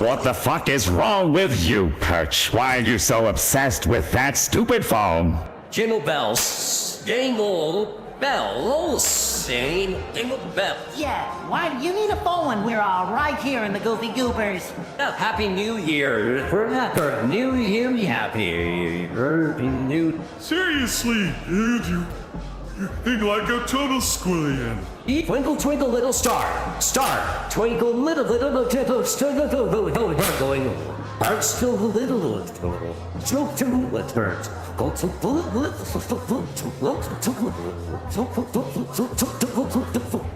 What the fuck is wrong with you, Perch? Why are you so obsessed with that stupid phone? Jingle bells, jingle bells, jingle bells. Yeah, why do you need a phone when we're all right here in the Goofy Goobers? Happy New Year. Happy New Year, happy New. Seriously, you think like a total squillion. Twinkle, twinkle, little star, star, twinkle, little, going, hearts to little, stroke to what hurts.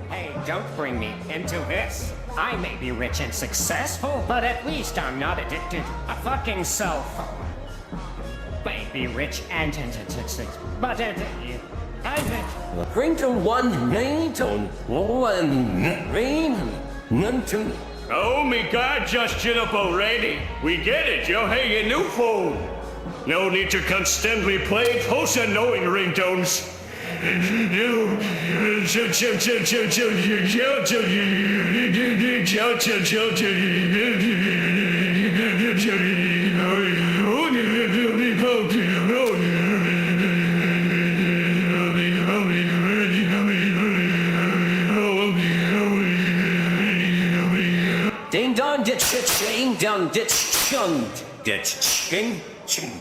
Hey, don't bring me into this. I may be rich and successful, but at least I'm not addicted to a fucking cell phone. May be rich and but Ringtone one, ringtone one, ringtone. Oh, me God, just chin up already. We get it, yo. Hey, your new phone. No need to constantly play those annoying ringtones. Ding dong, ditch, ding dong, ditch, chung, ditch, ching, ching.